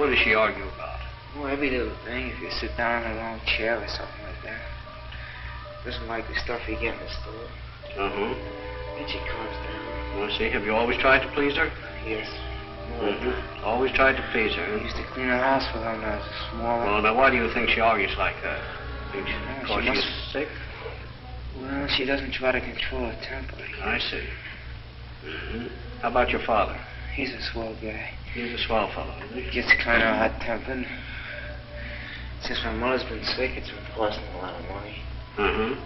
What does she argue about? Well, every little thing. If you sit down in a long chair or something like that. Doesn't like the stuff you get in the store. Uh-huh. Then she calms down. I see. Have you always tried to please her? Yes. Mm-hmm. Always tried to please her. I used to clean her house for her when I was small. Well, now, why do you think she argues like that? Think because she's sick? Well, she doesn't try to control her temper. I see. Mm-hmm. How about your father? He's a swell guy. He's a swell fellow, isn't he? Gets kind of hot-tempered. Since my mother's been sick, it's been costing a lot of money. Uh-huh.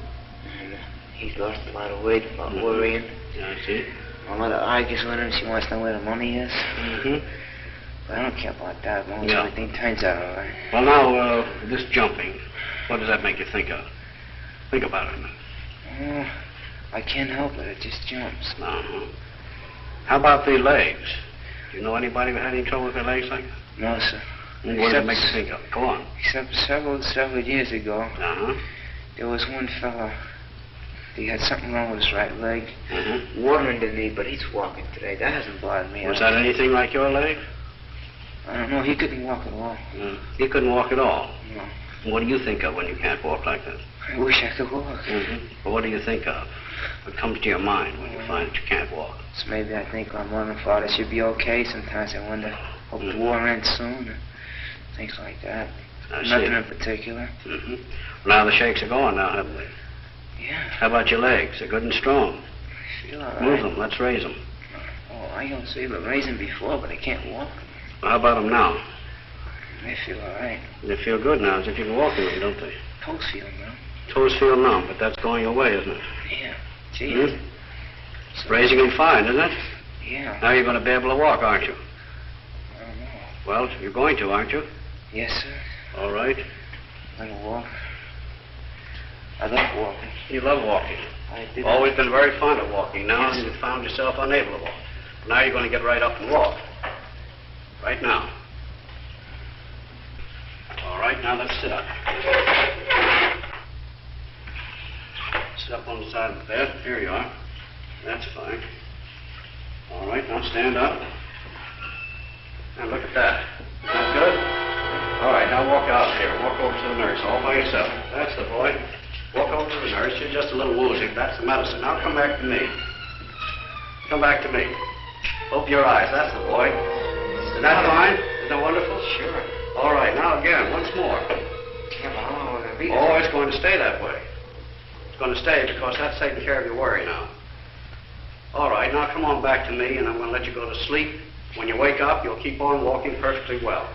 And he's lost a lot of weight about worrying. Yeah, I see. My mother argues with him. She wants to know where the money is. Mm-hmm. But I don't care about that as long as everything turns out all right. Well, now, this jumping, what does that make you think of? Think about it. Oh, I can't help it. It just jumps. Uh-huh. How about the legs? Do you know anybody who had any trouble with their legs like that? No, sir. What does it make you think of? Go on. Except several years ago, Uh-huh. there was one fella. He had something wrong with his right leg. Mm-hmm. Water in the knee, but he's walking today. That hasn't bothered me. Was that anything like your leg? I don't know. He couldn't walk at all. He couldn't walk at all? No. What do you think of when you can't walk like that? I wish I could walk. Mm-hmm. But what do you think of? What comes to your mind when you find that you can't walk? So maybe I think my mother and father should be okay. Sometimes I wonder, hope the war ends soon. Things like that. Nothing in particular. Mm-hmm. Now the shakes are gone now, haven't they? Yeah. How about your legs? They're good and strong. I feel all right. Move them. Let's raise them. Oh, I don't see them raising before, but I can't walk. Well, how about them now? They feel all right. They feel good now, as if you can walk in them, don't they? Toes feel numb. Toes feel numb, but that's going away, isn't it? Yeah. Gee. Mm-hmm. Raising them fine, isn't it? Yeah. Now you're going to be able to walk, aren't you? I don't know. Well, you're going to, aren't you? Yes, sir. All right. I'm going to walk. I love walking. You love walking. I did. Always been very fond of walking. Now you found yourself unable to walk. Now you're going to get right up and walk. Right now. All right, now let's sit up. Sit up on the side of the bed. Here you are. That's fine. All right, now stand up. Now look at that. Is that good? All right, now walk out here. Walk over to the nurse all by yourself. That's the boy. Walk over to the nurse. You're just a little woozy. That's the medicine. Now come back to me. Come back to me. Open your eyes. That's the boy. Is that fine? Isn't that wonderful? Sure. All right, now again, once more. Yeah, but how long will it be? Oh, it's going to stay that way. It's going to stay because that's taking care of your worry now. All right, now come on back to me, and I'm going to let you go to sleep. When you wake up, you'll keep on walking perfectly well.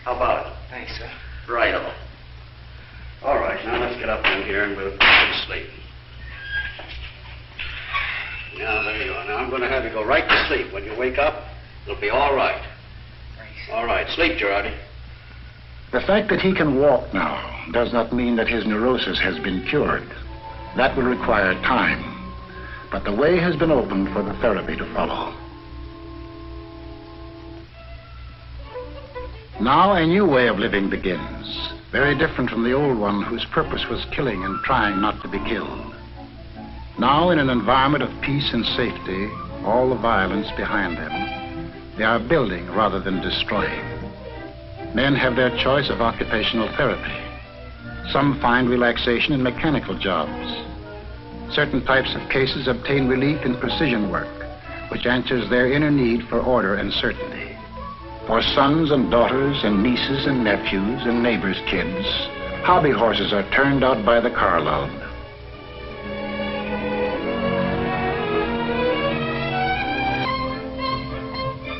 How about it? Thanks, sir. Righto. All right, now let's get up in here and we'll go to sleep. Now, there you are. Now, I'm going to have you go right to sleep. When you wake up, it'll be all right. Thanks. All right, sleep, Girardi. The fact that he can walk now does not mean that his neurosis has been cured. That will require time. But the way has been opened for the therapy to follow. Now a new way of living begins, very different from the old one whose purpose was killing and trying not to be killed. Now, in an environment of peace and safety, all the violence behind them, they are building rather than destroying. Men have their choice of occupational therapy. Some find relaxation in mechanical jobs. Certain types of cases obtain relief in precision work, which answers their inner need for order and certainty. For sons and daughters and nieces and nephews and neighbors' kids, hobby horses are turned out by the carload.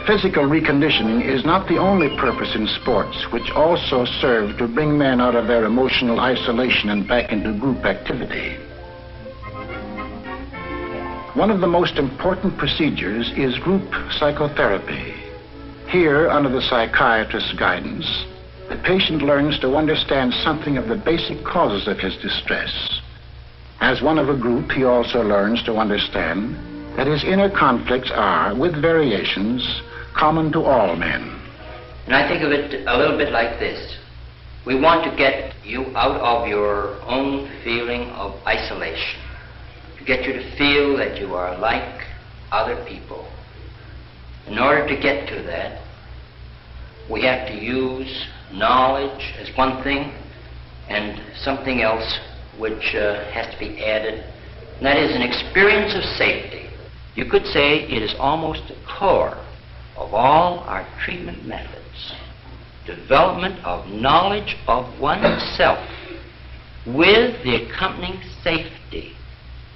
Physical reconditioning is not the only purpose in sports, which also serve to bring men out of their emotional isolation and back into group activity. One of the most important procedures is group psychotherapy. Here, under the psychiatrist's guidance, the patient learns to understand something of the basic causes of his distress. As one of a group, he also learns to understand that his inner conflicts are, with variations, common to all men. And I think of it a little bit like this. We want to get you out of your own feeling of isolation, to get you to feel that you are like other people. In order to get to that, we have to use knowledge as one thing and something else which has to be added, and that is an experience of safety. You could say it is almost the core of all our treatment methods. Development of knowledge of oneself with the accompanying safety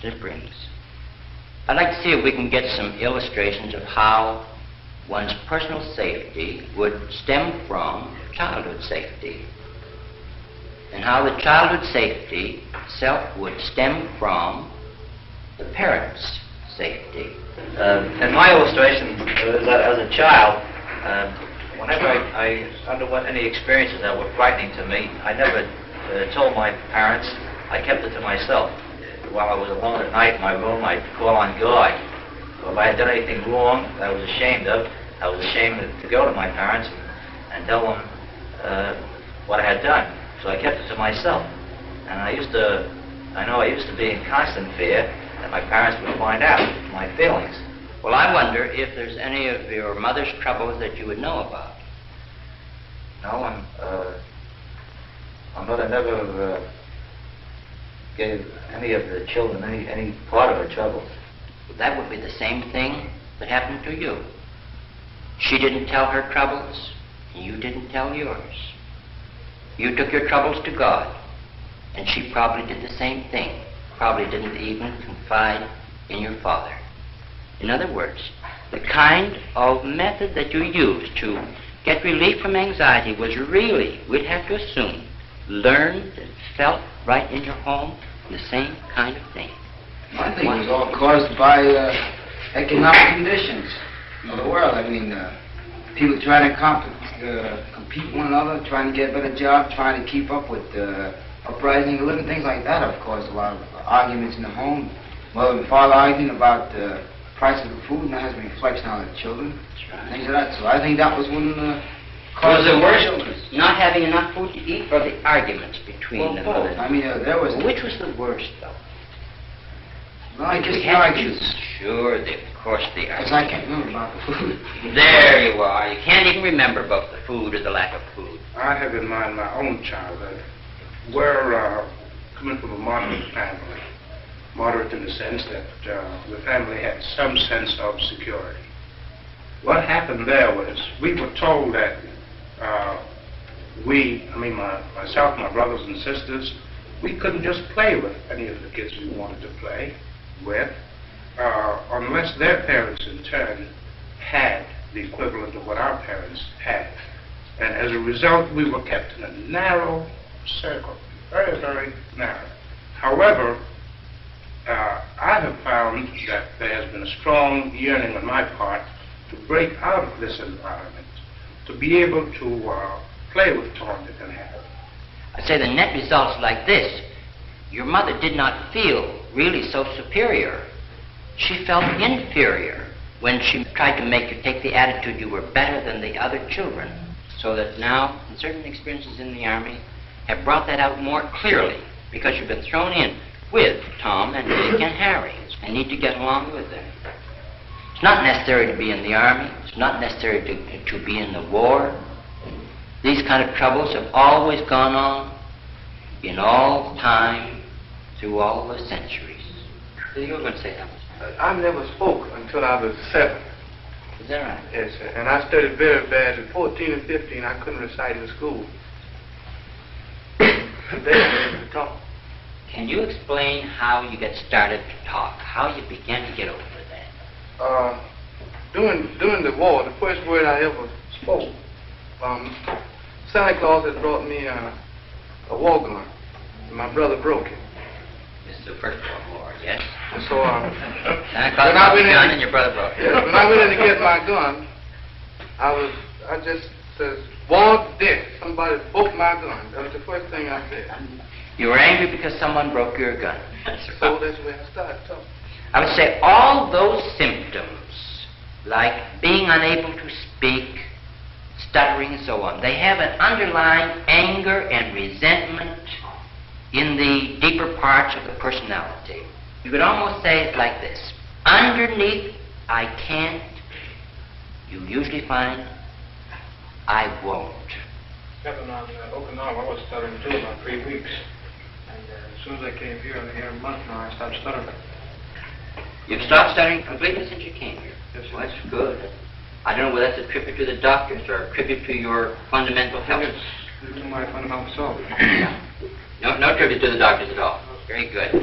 that it brings. I'd like to see if we can get some illustrations of how one's personal safety would stem from childhood safety, and how the childhood safety itself would stem from the parents' safety. In my illustration, as a child, whenever I underwent any experiences that were frightening to me, I never told my parents. I kept it to myself. While I was alone at night in my room, I'd call on God. So if I had done anything wrong that I was ashamed of, I was ashamed to go to my parents and tell them what I had done. So I kept it to myself. And I used to be in constant fear that my parents would find out my feelings. Well, I wonder if there's any of your mother's troubles that you would know about. No, my mother never gave any of the children any part of her troubles. Well, that would be the same thing that happened to you. She didn't tell her troubles, and you didn't tell yours. You took your troubles to God, and she probably did the same thing. Probably didn't even confide in your father. In other words, the kind of method that you used to get relief from anxiety was really, we'd have to assume, learned and felt right in your home, the same kind of thing. I think it was all caused by economic conditions of the world. I mean, people trying to compete with one another, trying to get a better job, trying to keep up with uprising, living, things like that have caused a lot of arguments in the home. Mother and father arguing about the price of the food, and that has a reflection on the children. Right. Things like that. So I think that was one of the causes. Was the worst not having enough food to eat, or the arguments between them? Both. I mean, there was. Which was the worst, though? Well, I guess the arguments. Sure, of course, the arguments. Because I can't remember about the food. There you are. You can't even remember about the food or the lack of food. I have in mind my own childhood. We're coming from a moderate family. Moderate in the sense that the family had some sense of security. What happened there was we were told that myself, my brothers and sisters, we couldn't just play with any of the kids we wanted to play with unless their parents in turn had the equivalent of what our parents had. And as a result, we were kept in a narrow circle, very, very narrow. However, I have found that there has been a strong yearning on my part to break out of this environment, to be able to play with toys that can happen. I say the net results like this. Your mother did not feel really so superior. She felt inferior when she tried to make you take the attitude you were better than the other children. So that now, in certain experiences in the Army, have brought that out more clearly, because you've been thrown in with Tom and Dick and Harry and need to get along with them. It's not necessary to be in the Army. It's not necessary to be in the war. These kind of troubles have always gone on in all time, through all the centuries. So you were going to say something? I never spoke until I was 7. Is that right? Yes, sir. And I studied very bad. At 14 and 15, I couldn't recite in school. Today I'm able to talk. Can you explain how you get started to talk? How you began to get over that? During the war, the first word I ever spoke, Santa Claus had brought me a war gun, and my brother broke it. This is the First World War, yes? And so, Santa Claus brought the gun and your brother broke it. Yes, when I went in to get my gun, I just said, "War, death, somebody broke my gun." That was the first thing I said. You were angry because someone broke your gun. So that's where I started talking. I would say all those symptoms, like being unable to speak, stuttering and so on, they have an underlying anger and resentment in the deeper parts of the personality. You could almost say it like this. Underneath, I can't, you usually find, I won't. Captain, on Okinawa, I was stuttering too about 3 weeks. And as soon as I came here, I'm here a month now, I stopped stuttering. You've stopped stuttering completely since you came here? Yes, sir. Well, that's good. I don't know whether that's a tribute to the doctors or a tribute to your fundamental health. It's my fundamental self. No tribute to the doctors at all. Very good.